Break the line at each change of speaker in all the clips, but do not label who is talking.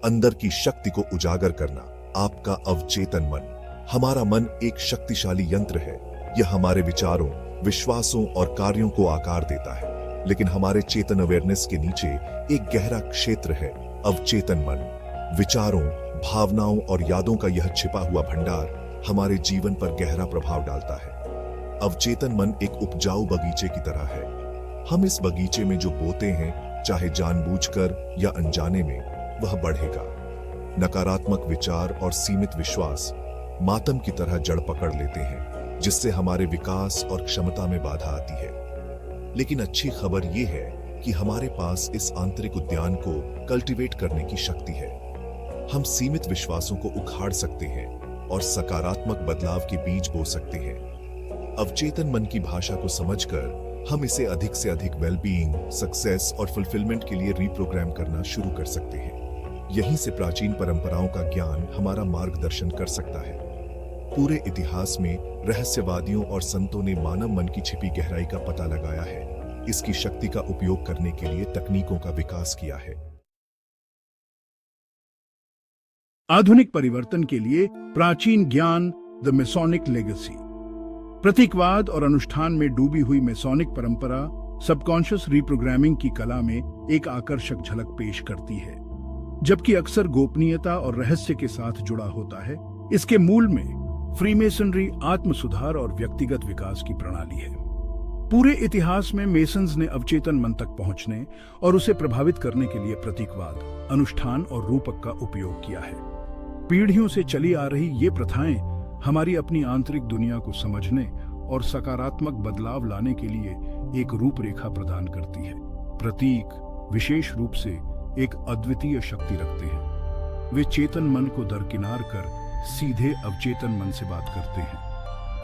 अंदर की शक्ति को उजागर करना, आपका अवचेतन मन। हमारा मन एक शक्तिशाली यंत्र है। यह हमारे विचारों, विश्वासों और कार्यों को आकार देता है। लेकिन हमारे चेतन अवेयरनेस के नीचे एक गहरा क्षेत्र है, अवचेतन मन। विचारों, भावनाओं और यादों का यह छिपा हुआ भंडार हमारे जीवन पर गहरा प्रभाव डालता है। अवचेतन मन एक उपजाऊ बगीचे की तरह है। हम इस बगीचे में जो बोते हैं, चाहे जानबूझकर या अनजाने में, वह बढ़ेगा। नकारात्मक विचार और सीमित विश्वास मातम की तरह जड़ पकड़ लेते हैं, जिससे हमारे विकास और क्षमता में बाधा आती है। लेकिन अच्छी खबर यह है कि हमारे पास इस आंतरिक उद्यान को कल्टीवेट करने की शक्ति है। हम सीमित विश्वासों को उखाड़ सकते हैं और सकारात्मक बदलाव के बीज बो सकते हैं। अवचेतन मन की भाषा को समझकर हम इसे अधिक से अधिक वेलबीइंग, सक्सेस और फुलफिलमेंट के लिए रीप्रोग्राम करना शुरू कर सकते हैं। यहीं से प्राचीन परंपराओं का ज्ञान हमारा मार्गदर्शन कर सकता है। पूरे इतिहास में रहस्यवादियों और संतों ने मानव मन की छिपी गहराई का पता लगाया है। इसकी शक्ति का उपयोग करने के लिए तकनीकों का विकास किया है।
आधुनिक परिवर्तन के लिए प्राचीन ज्ञान, द मेसोनिक लेगेसी। प्रतीकवाद और अनुष्ठान में डूबी हुई मेसोनिक परंपरा सबकॉन्शियस रीप्रोग्रामिंग की कला में एक आकर्षक झलक पेश करती है। जबकि अक्सर गोपनीयता और रहस्य के साथ जुड़ा होता है, इसके मूल में फ्रीमेसनरी आत्म सुधार और व्यक्तिगत विकास की प्रणाली है। पूरे इतिहास में मेसन्स ने अवचेतन मन तक पहुंचने और उसे प्रभावित करने के लिए प्रतीकवाद, अनुष्ठान और रूपक का उपयोग किया है। पीढ़ियों से चली आ रही ये प्रथाएं हमारी अपनी आंतरिक दुनिया को समझने और सकारात्मक बदलाव लाने के लिए एक रूपरेखा प्रदान करती है। प्रतीक विशेष रूप से एक अद्वितीय शक्ति रखते हैं। वे चेतन मन को दरकिनार कर सीधे अवचेतन मन से बात करते हैं,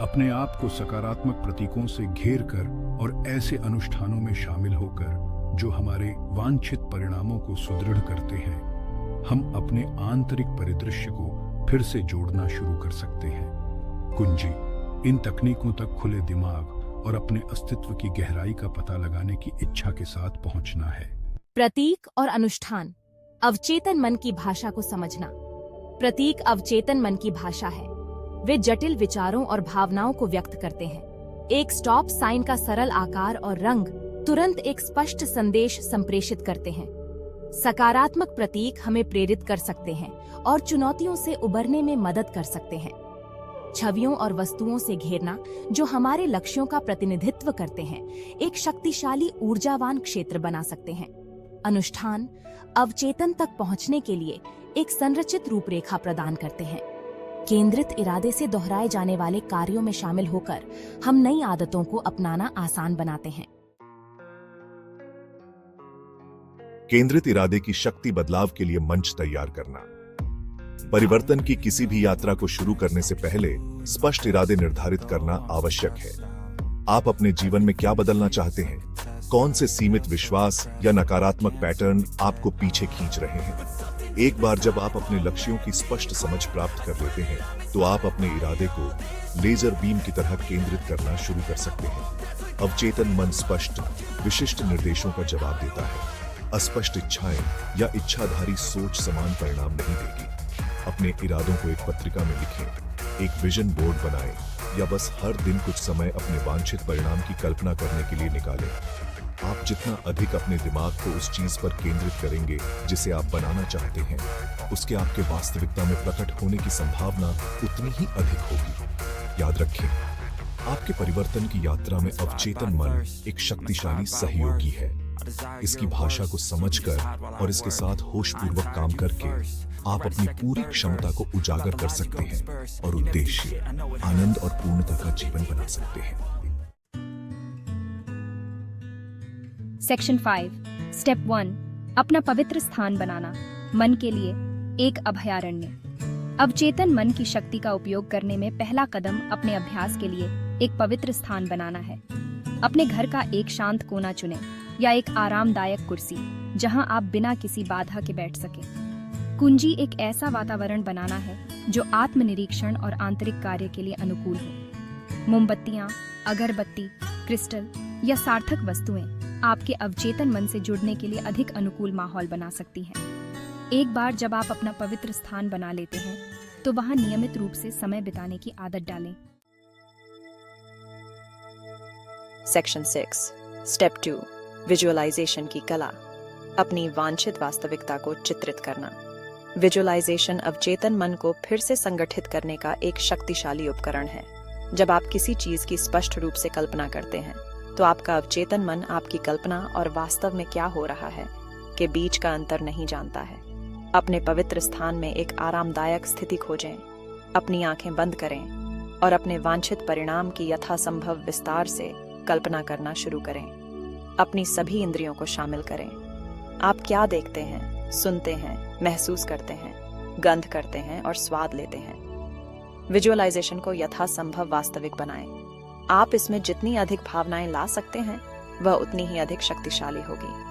अपने आप को सकारात्मक प्रतीकों से घेर कर और ऐसे अनुष्ठानों में शामिल होकर जो हमारे वांछित परिणामों को सुदृढ़ करते हैं, हम अपने आंतरिक परिदृश्य को फिर से जोड़ना शुरू कर सकते हैं। कुंजी इन तकनीकों तक खुले दिमाग और अपने अस्तित्व की गहराई का पता लगाने की इच्छा के साथ पहुंचना है।
प्रतीक और अनुष्ठान, अवचेतन मन की भाषा को समझना। प्रतीक अवचेतन मन की भाषा है। वे जटिल विचारों और भावनाओं को व्यक्त करते हैं। एक स्टॉप साइन का सरल आकार और रंग तुरंत एक स्पष्ट संदेश संप्रेषित करते हैं। सकारात्मक प्रतीक हमें प्रेरित कर सकते हैं और चुनौतियों से उबरने में मदद कर सकते हैं। छवियों और वस्तुओं से घेरना जो हमारे लक्ष्यों का प्रतिनिधित्व करते हैं, एक शक्तिशाली ऊर्जावान क्षेत्र बना सकते हैं। अनुष्ठान अवचेतन तक पहुंचने के लिए एक संरचित रूपरेखा प्रदान करते हैं। केंद्रित इरादे से दोहराए जाने वाले कार्यों में शामिल होकर हम नई आदतों को अपनाना आसान बनाते हैं।
केंद्रित इरादे की शक्ति बदलाव के लिए मंच तैयार करना। परिवर्तन की किसी भी यात्रा को शुरू करने से पहले स्पष्ट इरादे निर्धारित करना आवश्यक है। आप अपने जीवन में क्या बदलना चाहते हैं? कौन से सीमित विश्वास या नकारात्मक पैटर्न आपको पीछे खींच रहे हैं? एक बार जब आप अपने लक्ष्यों की स्पष्ट समझ प्राप्त कर लेते हैं, तो आप अपने इरादे को लेजर बीम की तरह केंद्रित करना शुरू कर सकते हैं। अवचेतन मन स्पष्ट, विशिष्ट निर्देशों का जवाब देता है। अस्पष्ट इच्छाएं या इच्छाधारी सोच समान परिणाम नहीं देगी। अपने इरादों को एक पत्रिका में लिखें, एक विजन बोर्ड बनाएं या बस हर दिन कुछ समय अपने वांछित परिणाम की कल्पना करने के लिए निकालें। आप जितना अधिक अपने दिमाग को उस चीज पर केंद्रित करेंगे जिसे आप बनाना चाहते हैं, उसके आपके वास्तविकता में प्रकट होने की संभावना उतनी ही अधिक होगी। याद रखें, आपके परिवर्तन की यात्रा में अवचेतन मन एक शक्तिशाली सहयोगी है। इसकी भाषा को समझकर और इसके साथ होशपूर्वक काम करके आप अपनी पूरी क्षमता को उजागर कर सकते हैं और उद्देश्य, आनंद और पूर्णता का जीवन बना सकते हैं।
सेक्शन 5 स्टेप 1 अपना पवित्र स्थान बनाना। मन के लिए एक अभयारण्य। अवचेतन मन की शक्ति का उपयोग करने में पहला कदम अपने अभ्यास के लिए एक पवित्र स्थान बनाना है। अपने घर का एक शांत कोना चुनें या एक आरामदायक कुर्सी जहां आप बिना किसी बाधा के बैठ सकें। कुंजी एक ऐसा वातावरण बनाना है जो आत्मनिरीक्षण और आंतरिक कार्य के लिए अनुकूल हो। मोमबत्तियां, अगरबत्ती, क्रिस्टल या सार्थक वस्तुएं आपके अवचेतन मन से जुड़ने के लिए अधिक अनुकूल माहौल बना सकती हैं। एक बार जब आप अपना पवित्र स्थान बना लेते हैं तो वहां नियमित रूप से समय बिताने की आदत डालें।
सेक्शन 6 स्टेप 2 विजुअलाइजेशन की कला। अपनी वांछित वास्तविकता को चित्रित करना। विजुअलाइजेशन अवचेतन मन को फिर से संगठित करने का एक शक्तिशाली उपकरण है। जब आप किसी चीज की स्पष्ट रूप से कल्पना करते हैं तो आपका अवचेतन मन आपकी कल्पना और वास्तव में क्या हो रहा है के बीच का अंतर नहीं जानता है। अपने पवित्र स्थान में एक आरामदायक स्थिति खोजें, अपनी आंखें बंद करें और अपने वांछित परिणाम की यथासंभव विस्तार से कल्पना करना शुरू करें। अपनी सभी इंद्रियों को शामिल करें। आप क्या देखते हैं, सुनते हैं, महसूस करते हैं, गंध करते हैं और स्वाद लेते हैं। विजुअलाइजेशन को यथासंभव वास्तविक बनाएं। आप इसमें जितनी अधिक भावनाएं ला सकते हैं वह उतनी ही अधिक शक्तिशाली होगी।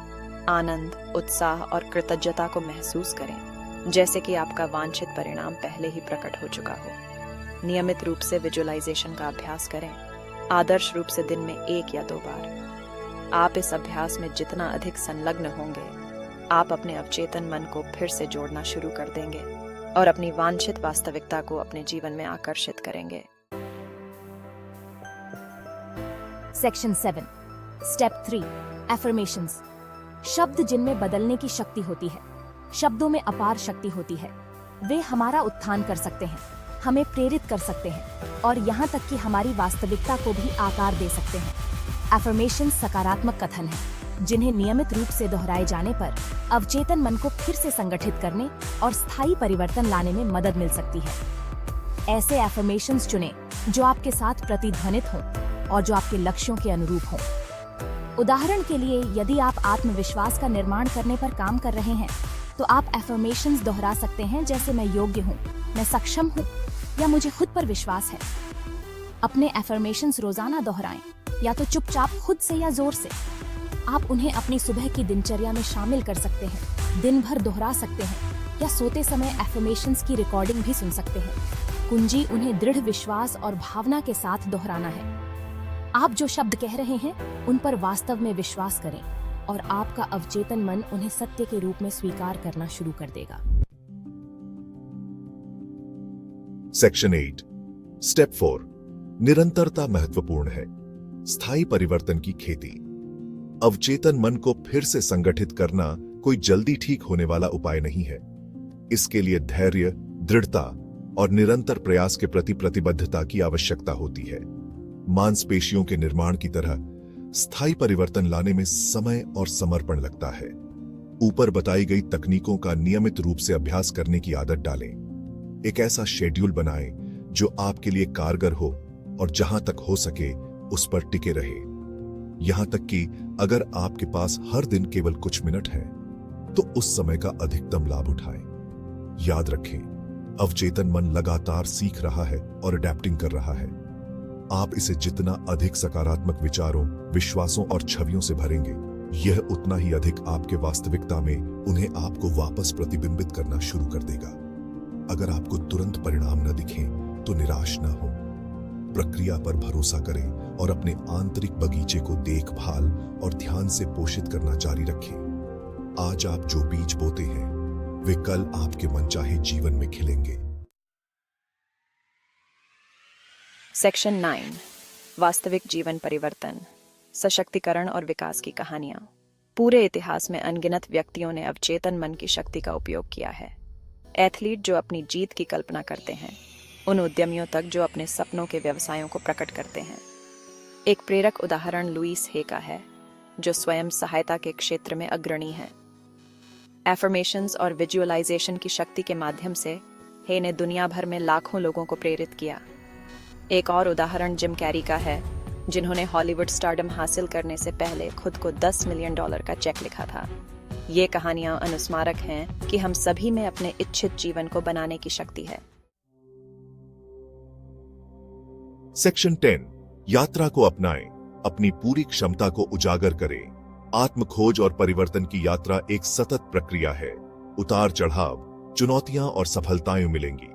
आनंद, उत्साह और कृतज्ञता को महसूस करें, जैसे कि आपका वांछित परिणाम पहले ही प्रकट हो चुका हो। नियमित रूप से विजुअलाइजेशन का अभ्यास करें, आदर्श रूप से दिन में 1 या 2 बार। आप इस अभ्यास में जितना अधिक संलग्न होंगे, आप अपने अवचेतन मन को फिर से जोड़ना शुरू कर देंगे और अपनी वांछित वास्तविकता को अपने जीवन में आकर्षित करेंगे।
Section 7 step 3 affirmations. शब्द जिनमें बदलने की शक्ति होती है। शब्दों में अपार शक्ति होती है। वे हमारा उत्थान कर सकते हैं, हमें प्रेरित कर सकते हैं और यहाँ तक कि हमारी वास्तविकता को भी आकार दे सकते हैं। एफर्मेशंस सकारात्मक कथन हैं, जिन्हें नियमित रूप से दोहराए जाने पर अवचेतन मन को फिर से संगठित करने और स्थायी परिवर्तन लाने में मदद मिल सकती है। ऐसे एफर्मेशंस चुनें जो आपके साथ प्रतिध्वनित हों और जो आपके लक्ष्यों के अनुरूप हों। उदाहरण के लिए, यदि आप आत्मविश्वास का निर्माण करने पर काम कर रहे हैं तो आप एफर्मेशंस दोहरा सकते हैं, जैसे मैं योग्य हूँ, मैं सक्षम हूँ या मुझे खुद पर विश्वास है। अपने एफर्मेशंस रोजाना दोहराएं, या तो चुपचाप खुद से या जोर से। आप उन्हें अपनी सुबह की दिनचर्या में शामिल कर सकते हैं, दिन भर दोहरा सकते हैं या सोते समय एफर्मेशंस की रिकॉर्डिंग भी सुन सकते हैं। कुंजी उन्हें दृढ़ विश्वास और भावना के साथ दोहराना है। आप जो शब्द कह रहे हैं उन पर वास्तव में विश्वास करें और आपका अवचेतन मन उन्हें सत्य के रूप में स्वीकार करना शुरू कर देगा।
सेक्शन 8 स्टेप 4 निरंतरता महत्वपूर्ण है। स्थायी परिवर्तन की खेती। अवचेतन मन को फिर से संगठित करना कोई जल्दी ठीक होने वाला उपाय नहीं है। इसके लिए धैर्य, दृढ़ता और निरंतर प्रयास के प्रति प्रतिबद्धता की आवश्यकता होती है। मांसपेशियों के निर्माण की तरह स्थायी परिवर्तन लाने में समय और समर्पण लगता है। ऊपर बताई गई तकनीकों का नियमित रूप से अभ्यास करने की आदत डालें। एक ऐसा शेड्यूल बनाएं जो आपके लिए कारगर हो और जहां तक हो सके उस पर टिके रहे। यहां तक कि अगर आपके पास हर दिन केवल कुछ मिनट है तो उस समय का अधिकतम लाभ उठाएं। याद रखें, अवचेतन मन लगातार सीख रहा है और अडैप्टिंग कर रहा है। आप इसे जितना अधिक सकारात्मक विचारों, विश्वासों और छवियों से भरेंगे, यह उतना ही अधिक आपके वास्तविकता में उन्हें आपको वापस प्रतिबिंबित करना शुरू कर देगा। अगर आपको तुरंत परिणाम न दिखें तो निराश न हो। प्रक्रिया पर भरोसा करें और अपने आंतरिक बगीचे को देखभाल और ध्यान से पोषित करना जारी रखें। आज आप जो बीज बोते हैं वे कल आपके मनचाहे जीवन में खिलेंगे।
सेक्शन 9 वास्तविक जीवन परिवर्तन, सशक्तिकरण और विकास की कहानियां। पूरे इतिहास में अनगिनत व्यक्तियों ने अवचेतन मन की शक्ति का उपयोग किया है। एथलीट जो अपनी जीत की कल्पना करते हैं, उन उद्यमियों तक जो अपने सपनों के व्यवसायों को प्रकट करते हैं। एक प्रेरक उदाहरण लुईस हे का है, जो स्वयं सहायता के क्षेत्र में अग्रणी है। एफर्मेशंस और विजुअलाइजेशन की शक्ति के माध्यम से हे ने दुनिया भर में लाखों लोगों को प्रेरित किया। एक और उदाहरण जिम कैरी का है, जिन्होंने हॉलीवुड स्टारडम हासिल करने से पहले खुद को $10 मिलियन का चेक लिखा था। ये कहानियां अनुस्मारक हैं कि हम सभी में अपने इच्छित जीवन को बनाने की शक्ति है।
सेक्शन 10 यात्रा को अपनाएं, अपनी पूरी क्षमता को उजागर करें। आत्मखोज और परिवर्तन की यात्रा एक सतत प्रक्रिया है। उतार चढ़ाव, चुनौतियां और सफलताएं मिलेंगी,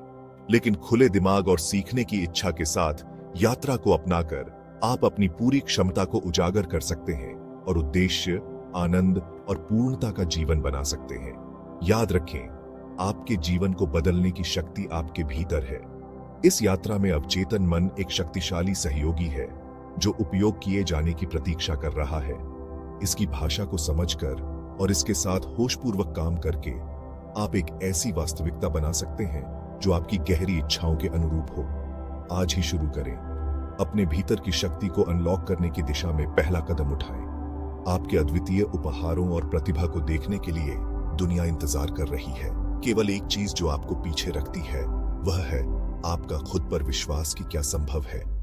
लेकिन खुले दिमाग और सीखने की इच्छा के साथ यात्रा को अपनाकर आप अपनी पूरी क्षमता को उजागर कर सकते हैं और उद्देश्य, आनंद और पूर्णता का जीवन बना सकते हैं। याद रखें, आपके जीवन को बदलने की शक्ति आपके भीतर है। इस यात्रा में अवचेतन मन एक शक्तिशाली सहयोगी है जो उपयोग किए जाने की प्रतीक्षा कर रहा है। इसकी भाषा को समझकर और इसके साथ होशपूर्वक काम करके आप एक ऐसी वास्तविकता बना सकते हैं जो आपकी गहरी इच्छाओं के अनुरूप हो। आज ही शुरू करें। अपने भीतर की शक्ति को अनलॉक करने की दिशा में पहला कदम उठाएं। आपके अद्वितीय उपहारों और प्रतिभा को देखने के लिए दुनिया इंतजार कर रही है। केवल एक चीज जो आपको पीछे रखती है वह है आपका खुद पर विश्वास कि क्या संभव है।